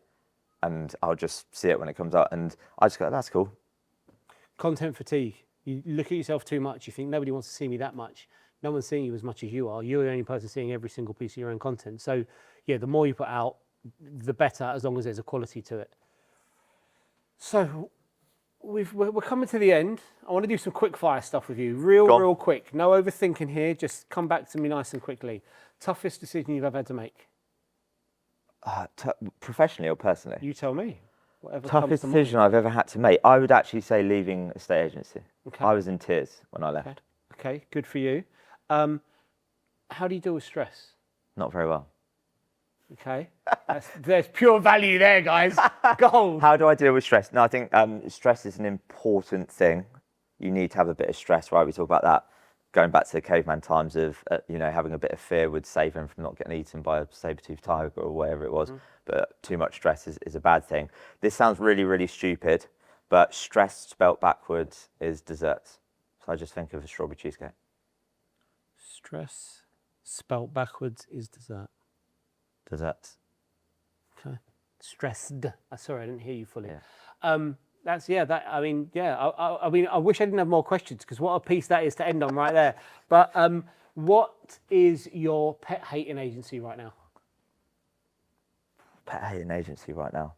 S2: and I'll just see it when it comes out. And I just go, that's cool.
S1: Content fatigue. You look at yourself too much. You think nobody wants to see me that much. No one's seeing you as much as you are. You're the only person seeing every single piece of your own content. So, yeah, the more you put out, the better, as long as there's a quality to it. So, we're coming to the end. I want to do some quick fire stuff with you. Real quick. No overthinking here. Just come back to me nice and quickly. Toughest decision you've ever had to make?
S2: Professionally or personally?
S1: You tell me. Whatever
S2: Toughest decision I've ever had to make? I would actually say leaving a estate agency.
S1: Okay.
S2: I was in tears when I left.
S1: Okay, good for you. How do you deal with stress?
S2: Not very well.
S1: Okay. There's pure value there, guys. Gold.
S2: How do I deal with stress? No, I think stress is an important thing. You need to have a bit of stress, right? We talk about that going back to the caveman times of, having a bit of fear would save him from not getting eaten by a saber-toothed tiger or whatever it was. But too much stress is a bad thing. This sounds really, really stupid, but stress spelt backwards is desserts. So I just think of a strawberry cheesecake.
S1: Stress spelt backwards is dessert.
S2: Desserts.
S1: Okay. Stressed. Sorry, I didn't hear you fully.
S2: Yeah.
S1: I wish I didn't have more questions, because what a piece that is to end on right there. But what is your pet hating agency right now?
S2: Pet hating agency right now.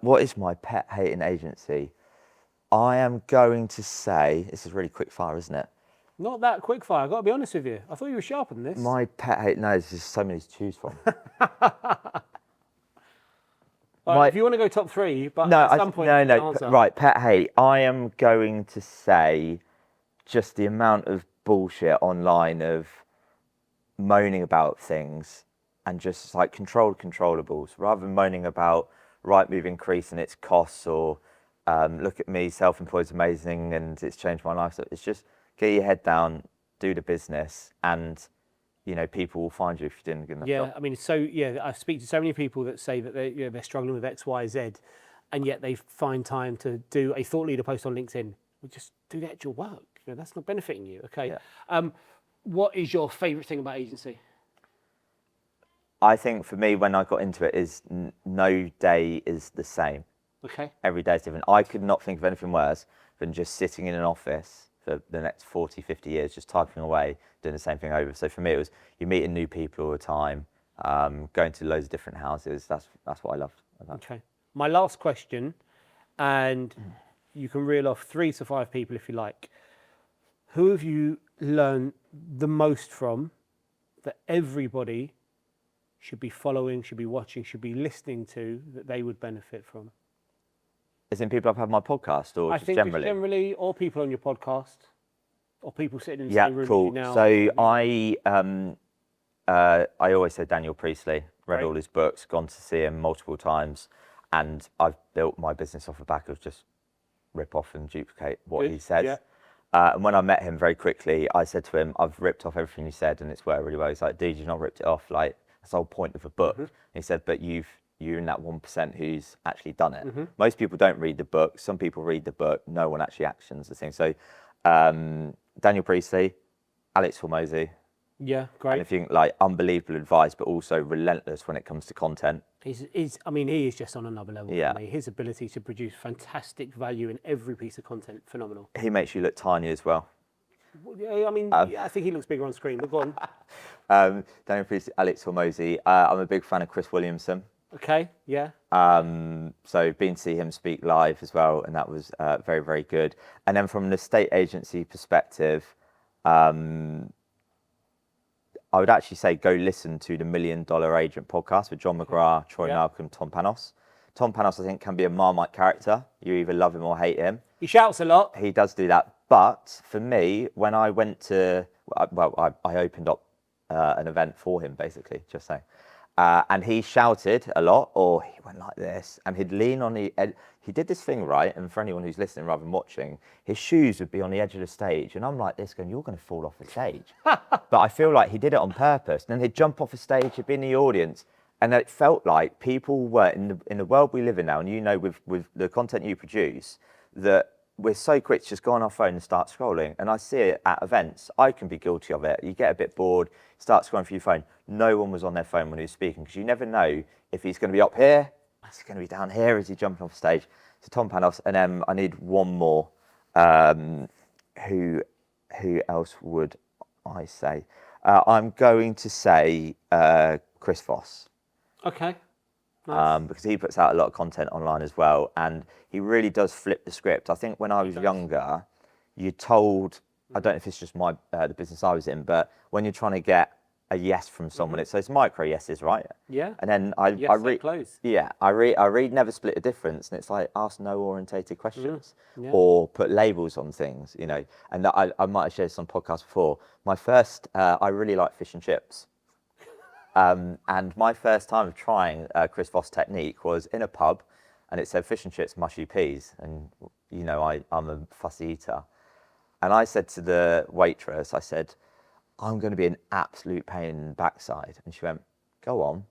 S2: What is my pet hating agency? I am going to say, this is really quick fire, isn't it?
S1: Not that quick fire, I've got to be honest with you. I thought you were sharp on this.
S2: My pet hate, no, there's just so many to choose from.
S1: If you want to go top three, but at some point,
S2: right, pet hate. I am going to say just the amount of bullshit online of moaning about things and just like controllables, rather than moaning about Rightmove increasing its costs or look at me, self-employed's amazing and it's changed my life. So it's just get your head down, do the business, and people will find you if you didn't give them a job.
S1: I mean, I speak to so many people that say that they're struggling with X, Y, Z, and yet they find time to do a thought leader post on LinkedIn. Well, just do the actual work. That's not benefiting you. Okay. Yeah. What is your favourite thing about agency?
S2: I think for me, when I got into it, is no day is the same.
S1: Okay.
S2: Every day is different. I could not think of anything worse than just sitting in an office for the next 40, 50 years, just typing away, doing the same thing over. So for me, it was you meeting new people all the time, going to loads of different houses. That's what I loved.
S1: Okay. My last question, and you can reel off 3 to 5 people if you like. Who have you learned the most from that everybody should be following, should be watching, should be listening to, that they would benefit from?
S2: As in people I've had my podcast, or
S1: I
S2: just
S1: think
S2: generally?
S1: just generally, or people on your podcast, or people sitting in the
S2: Yeah,
S1: same room as
S2: cool.
S1: you now.
S2: So I always say Daniel Priestley. Read
S1: Right.
S2: all his books, gone to see him multiple times, and I've built my business off the back of just rip off and duplicate what
S1: Good,
S2: he says.
S1: yeah.
S2: And when I met him very quickly, I said to him, "I've ripped off everything you said, and it's worked really well." He's like, "Dude, you've not ripped it off. Like that's the whole point of a book."
S1: Mm-hmm.
S2: He said, "But you're in that 1% who's actually done it.
S1: Mm-hmm.
S2: Most people don't read the book. Some people read the book. No one actually actions the thing." So Daniel Priestley, Alex Hormozy.
S1: Yeah,
S2: And
S1: great.
S2: if you think like unbelievable advice, but also relentless when it comes to content.
S1: He is just on another level
S2: Yeah.
S1: for me. His ability to produce fantastic value in every piece of content, phenomenal.
S2: He makes you look tiny as well.
S1: Yeah, I mean, yeah, I think he looks bigger on screen, but go on.
S2: Daniel Priestley, Alex Hormozy. I'm a big fan of Chris Williamson.
S1: Okay, yeah.
S2: So been to see him speak live as well, and that was very, very good. And then from an estate agency perspective, I would actually say go listen to the $1 Million Agent podcast with John McGrath, Troy
S1: Yeah.
S2: Malcolm, Tom Panos. Tom Panos, I think, can be a Marmite character. You either love him or hate him.
S1: He shouts a lot.
S2: He does do that. But for me, when I went to, I opened up an event for him, basically, just saying. And he shouted a lot, or he went like this, and he'd lean on the edge. He did this thing, right? And for anyone who's listening rather than watching, his shoes would be on the edge of the stage. And I'm like this going, "You're going to fall off the stage." But I feel like he did it on purpose. And then he'd jump off the stage, he'd be in the audience. And it felt like people were, in the world we live in now, and you know with the content you produce, that we're so quick to just go on our phone and start scrolling. And I see it at events. I can be guilty of it. You get a bit bored, start scrolling through your phone. No one was on their phone when he was speaking, because you never know if he's going to be up here, is he going to be down here, is he jumping off stage? So Tom Panos, and then I need one more. Who else would I say? I'm going to say Chris Voss.
S1: Okay. Nice.
S2: Because he puts out a lot of content online as well, and he really does flip the script. I think when I was younger, you're told, I don't know if it's just the business I was in, but when you're trying to get a yes from someone, it's micro yeses, right?
S1: Yeah.
S2: And then I read,
S1: close.
S2: yeah, I read Never Split a Difference, and it's like ask no orientated questions,
S1: Yeah.
S2: or put labels on things, you know. And I might have shared this on podcasts before. My first, I really like fish and chips. And my first time of trying Chris Voss technique was in a pub, and it said fish and chips, mushy peas. And, you know, I'm a fussy eater. And I said to the waitress, I said, "I'm going to be an absolute pain in the backside." And she went, "Go on.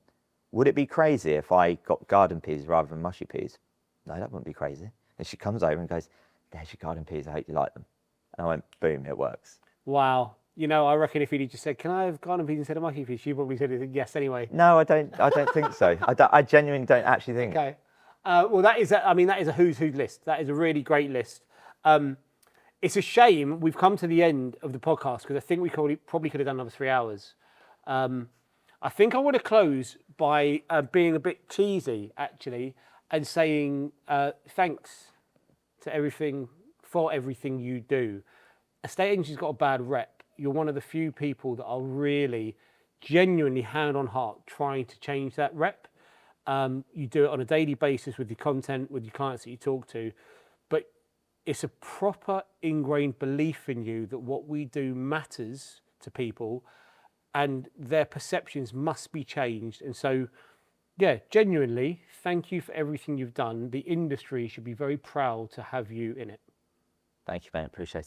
S2: Would it be crazy if I got garden peas rather than mushy peas?" "No, that wouldn't be crazy." And she comes over and goes, "There's your garden peas. I hope you like them." And I went, boom, it works.
S1: Wow. You know, I reckon if he'd just said, "Can I have garden peas instead of mushy peas?" you probably said yes anyway.
S2: No, I don't think so. I genuinely don't actually think.
S1: Okay. Well, that is a who's who list. That is a really great list. It's a shame we've come to the end of the podcast, because I think we probably could have done another 3 hours. I think I want to close by being a bit cheesy, actually, and saying thanks to everything you do. Estate agency's got a bad rep. You're one of the few people that are really, genuinely, hand on heart, trying to change that rep. You do it on a daily basis with your content, with your clients that you talk to, but it's a proper ingrained belief in you that what we do matters to people, and their perceptions must be changed. And so, yeah, genuinely, thank you for everything you've done. The industry should be very proud to have you in it.
S2: Thank you, mate. Appreciate it.